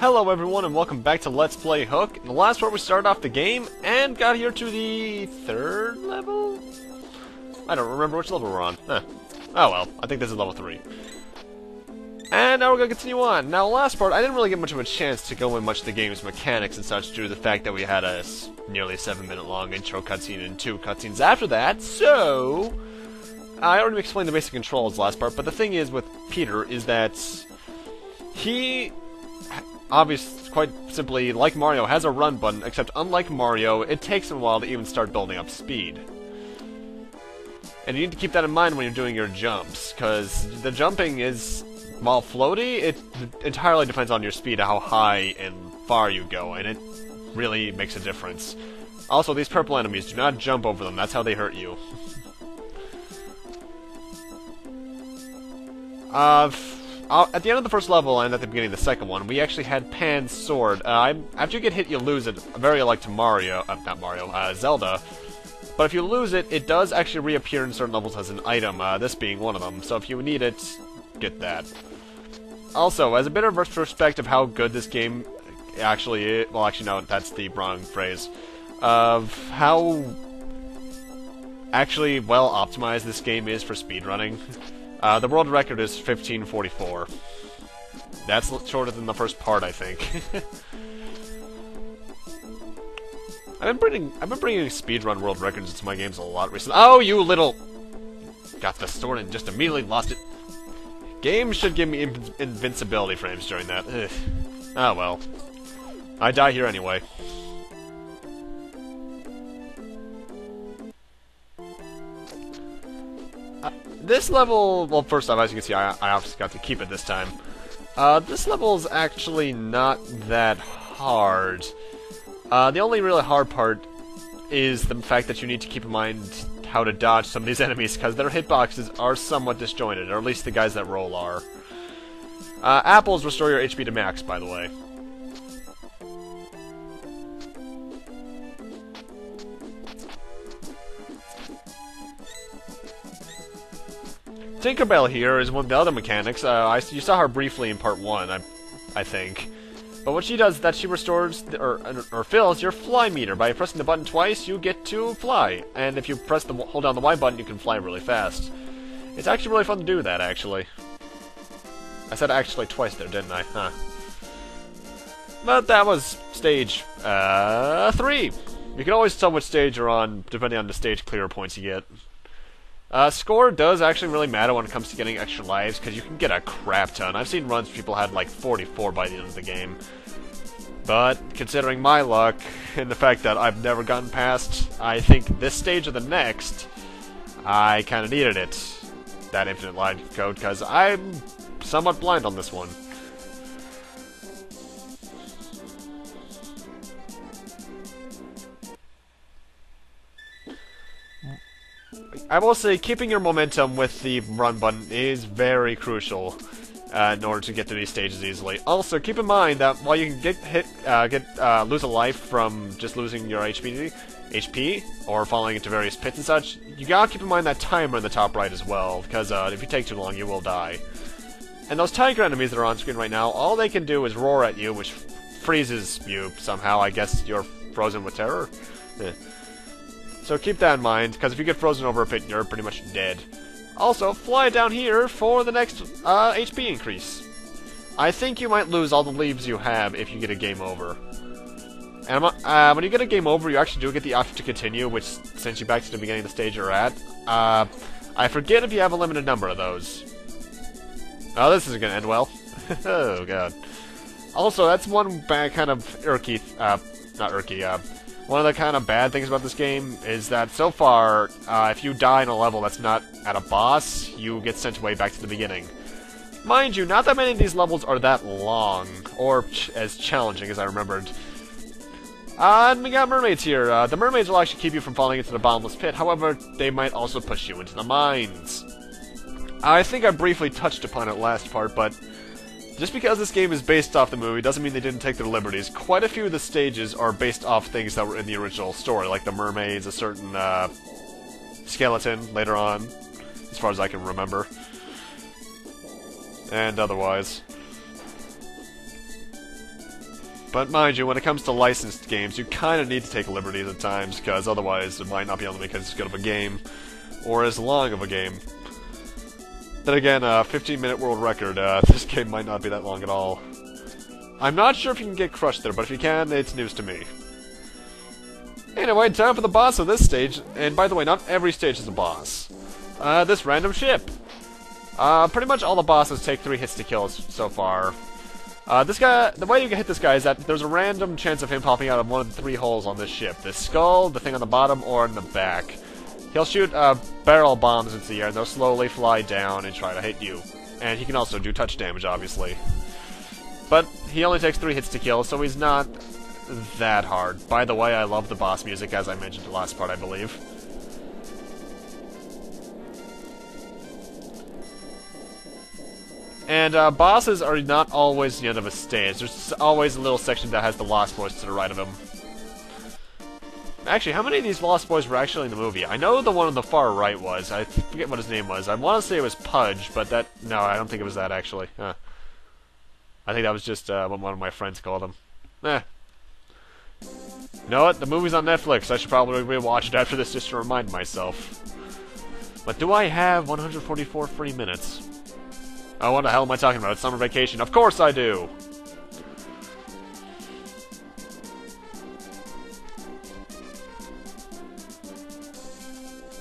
Hello everyone and welcome back to Let's Play Hook. In the last part we started off the game and got here to the third level? I don't remember which level we're on. Oh well, I think this is level 3. And now we're going to continue on. Now last part I didn't really get much of a chance to go in much of the game's mechanics and such due to the fact that we had a nearly 7-minute long intro cutscene and 2 cutscenes after that, so... I already explained the basic controls last part, but the thing is with Peter is that he... obviously, quite simply, like Mario, has a run button, except unlike Mario, it takes him a while to even start building up speed. And you need to keep that in mind when you're doing your jumps, because the jumping is, while floaty, it entirely depends on your speed, how high and far you go, and it really makes a difference. Also, these purple enemies, do not jump over them, that's how they hurt you. At the end of the first level and at the beginning of the second one, we actually had Pan's sword. After you get hit, you lose it, very like to Mario, not Mario, Zelda. But if you lose it, it does actually reappear in certain levels as an item, this being one of them. So if you need it, get that. Also, as a bit of retrospect of how good this game actually is, well actually no, that's the wrong phrase, of how actually well optimized this game is for speedrunning. The world record is 15:44. That's shorter than the first part, I think. I've been bringing speedrun world records into my games a lot recently. Oh, you little... Got the sword and just immediately lost it. Games should give me invincibility frames during that. Ugh. Ah, well. I die here anyway. This level, well, first off, as you can see, I obviously got to keep it this time. This level is actually not that hard. The only really hard part is the fact that you need to keep in mind how to dodge some of these enemies, because their hitboxes are somewhat disjointed, or at least the guys that roll are. Apples restore your HP to max, by the way. Tinkerbell here is one of the other mechanics. You saw her briefly in part 1, I think. But what she does is that she restores, or fills, your fly meter. By pressing the button twice, you get to fly. And if you hold down the Y button, you can fly really fast. It's actually really fun to do that, actually. I said actually twice there, didn't I? Huh. But that was stage 3. You can always tell which stage you're on, depending on the stage clear points you get. Score does actually really matter when it comes to getting extra lives, because you can get a crap ton. I've seen runs where people had like 44 by the end of the game. But, considering my luck, and the fact that I've never gotten past, I think, this stage or the next, I kinda needed it. That infinite line code, because I'm somewhat blind on this one. I will say, keeping your momentum with the run button is very crucial in order to get to these stages easily. Also, keep in mind that while you can lose a life from just losing your HP, or falling into various pits and such, you gotta keep in mind that timer in the top right as well, because if you take too long, you will die. And those tiger enemies that are on screen right now, all they can do is roar at you, which freezes you somehow. I guess you're frozen with terror? Eh. So keep that in mind, because if you get frozen over a pit, you're pretty much dead. Also, fly down here for the next HP increase. I think you might lose all the leaves you have if you get a game over. And when you get a game over, you actually do get the option to continue, which sends you back to the beginning of the stage you're at. I forget if you have a limited number of those. Oh, this isn't going to end well. Oh, God. Also, that's one bad kind of one of the kind of bad things about this game is that so far, if you die in a level that's not at a boss, you get sent away back to the beginning. Mind you, not that many of these levels are that long, or as challenging as I remembered. And we got mermaids here. The mermaids will actually keep you from falling into the bottomless pit, however, they might also push you into the mines. I think I briefly touched upon it last part, but just because this game is based off the movie doesn't mean they didn't take their liberties. Quite a few of the stages are based off things that were in the original story, like the mermaids, a certain skeleton later on, as far as I can remember. And otherwise. But mind you, when it comes to licensed games, you kind of need to take liberties at times, because otherwise it might not be able to make as good of a game, or as long of a game. Then again, 15-minute world record, this game might not be that long at all. I'm not sure if you can get crushed there, but if you can, it's news to me. Anyway, time for the boss of this stage, and by the way, not every stage is a boss. This random ship. Pretty much all the bosses take 3 hits to kill so far. This guy, the way you can hit this guy is that there's a random chance of him popping out of one of the 3 holes on this ship. The skull, the thing on the bottom, or in the back. He'll shoot barrel bombs into the air, and they'll slowly fly down and try to hit you. And he can also do touch damage, obviously. But he only takes 3 hits to kill, so he's not that hard. By the way, I love the boss music, as I mentioned in the last part, I believe. And bosses are not always the end of a stage. There's always a little section that has the Lost Boys to the right of him. Actually, how many of these Lost Boys were actually in the movie? I know the one on the far right was. I forget what his name was. I want to say it was Pudge, but that... No, I don't think it was that, actually. I think that was just what one of my friends called him. You know what? The movie's on Netflix. I should probably rewatch it after this just to remind myself. But do I have 144 free minutes? Oh, what the hell am I talking about? It's summer vacation. Of course I do!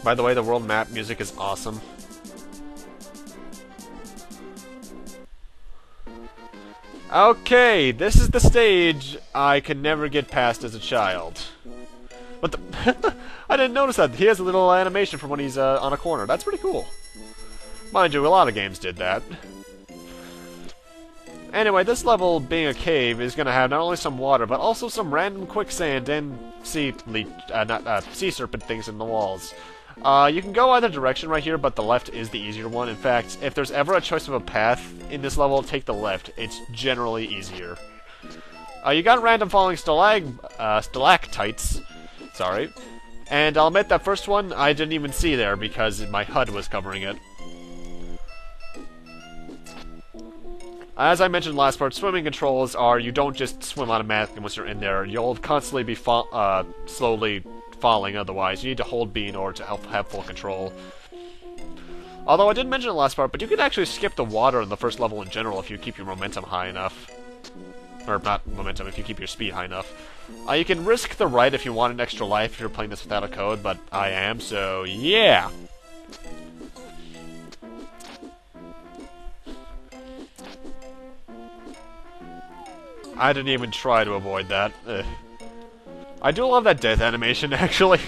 By the way, the world map music is awesome. Okay, this is the stage I could never get past as a child. What the... I didn't notice that. He has a little animation from when he's on a corner. That's pretty cool. Mind you, a lot of games did that. Anyway, this level, being a cave, is going to have not only some water, but also some random quicksand and sea serpent things in the walls. You can go either direction right here, but the left is the easier one. In fact, if there's ever a choice of a path in this level, take the left. It's generally easier. You got random falling stalactites. Sorry. And I'll admit that first one I didn't even see there because my HUD was covering it. As I mentioned last part, swimming controls are you don't just swim automatically once you're in there. You'll constantly be slowly falling otherwise. You need to hold B in order to have full control. Although I didn't mention the last part, but you can actually skip the water in the first level in general if you keep your momentum high enough. Or not momentum, if you keep your speed high enough. You can risk the right if you want an extra life if you're playing this without a code, but I am, so yeah! I didn't even try to avoid that. Ugh. I do love that death animation, actually.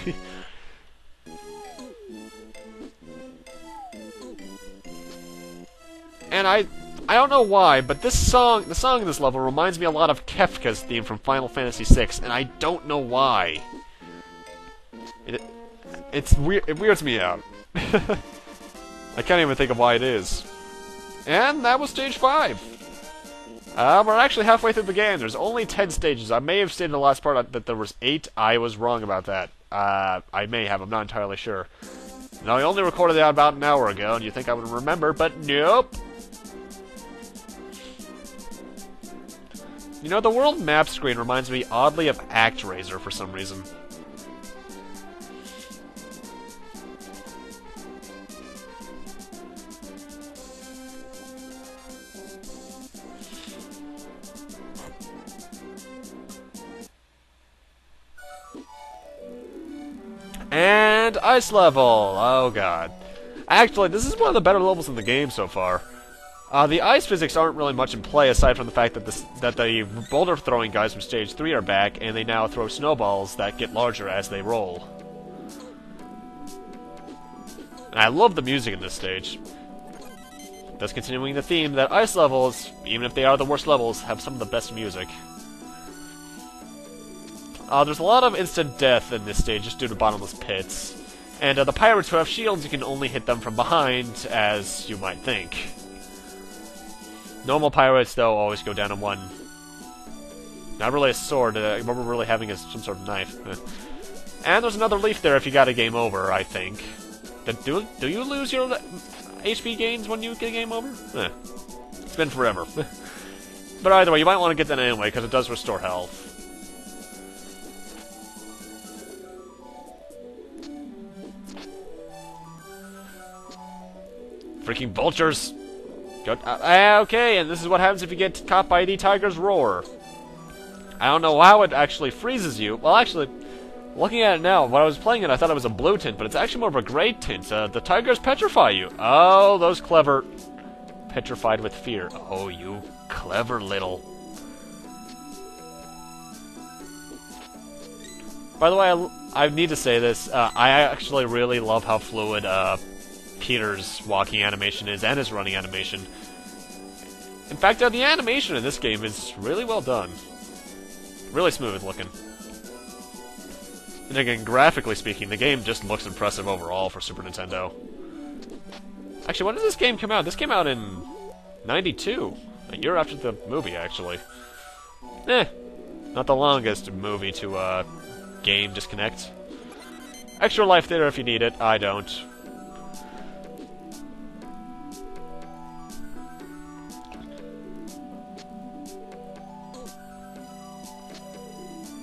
And I don't know why, but the song in this level reminds me a lot of Kefka's theme from Final Fantasy VI, and I don't know why. It weirds me out. I can't even think of why it is. And that was stage 5. We're actually halfway through the game. There's only 10 stages. I may have stated in the last part that there was 8. I was wrong about that. I may have. I'm not entirely sure. No, I only recorded that about an hour ago, and you think I would remember, but nope. You know, the world map screen reminds me oddly of ActRaiser for some reason. And ice level! Oh god. Actually, this is one of the better levels in the game so far. The ice physics aren't really much in play aside from the fact that the boulder throwing guys from stage 3 are back, and they now throw snowballs that get larger as they roll. And I love the music in this stage. Thus continuing the theme that ice levels, even if they are the worst levels, have some of the best music. There's a lot of instant death in this stage just due to bottomless pits. And the pirates who have shields, you can only hit them from behind, as you might think. Normal pirates, though, always go down in one. Not really a sword, I remember really having some sort of knife. And there's another leaf there if you got a game over, I think. Do you lose your HP gains when you get a game over? It's been forever. But either way, you might want to get that anyway, because it does restore health. Freaking vultures! Okay, and this is what happens if you get caught by the tiger's roar. I don't know how it actually freezes you. Well, actually, looking at it now, when I was playing it, I thought it was a blue tint, but it's actually more of a gray tint. The tigers petrify you. Oh, those clever... Petrified with fear. Oh, you clever little... By the way, I need to say this. I actually really love how fluid Peter's walking animation is, and his running animation. In fact, the animation in this game is really well done. Really smooth looking. And again, graphically speaking, the game just looks impressive overall for Super Nintendo. Actually, when did this game come out? This came out in 92. A year after the movie, actually. Not the longest movie to game disconnect. Extra life there if you need it. I don't.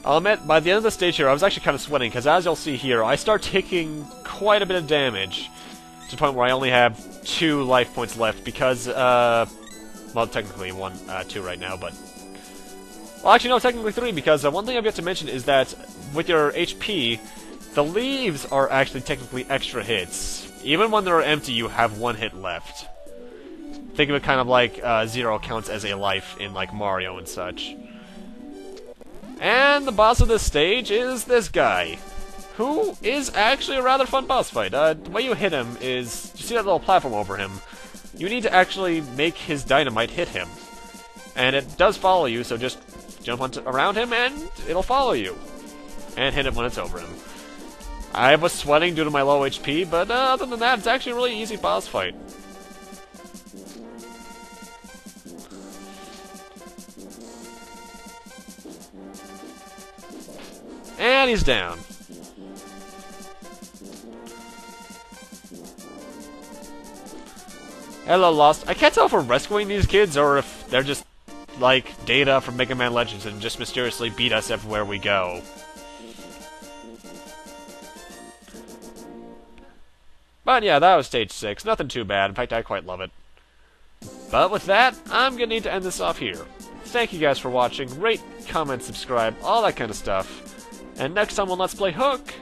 I'll admit, by the end of the stage here, I was actually kind of sweating, because as you'll see here, I start taking quite a bit of damage, to the point where I only have 2 life points left, because, well, technically 2 right now, but... Well, actually, no, technically 3, because one thing I've yet to mention is that, with your HP, the leaves are actually technically extra hits. Even when they're empty, you have 1 hit left. Think of it kind of like 0 counts as a life in, like, Mario and such. And the boss of this stage is this guy, who is actually a rather fun boss fight. The way you hit him is, you see that little platform over him, you need to actually make his dynamite hit him. And it does follow you, so just jump around him and it'll follow you. And hit him when it's over him. I was sweating due to my low HP, but other than that, it's actually a really easy boss fight. And he's down. Hello, Lost. I can't tell if we're rescuing these kids or if they're just, like, Data from Mega Man Legends and just mysteriously beat us everywhere we go. But yeah, that was stage 6. Nothing too bad. In fact, I quite love it. But with that, I'm gonna need to end this off here. Thank you guys for watching. Rate, comment, subscribe, all that kind of stuff. And next time on Let's Play Hook,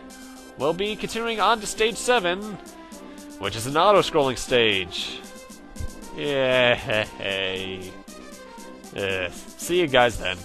we'll be continuing on to Stage 7, which is an auto-scrolling stage. Yay. See you guys then.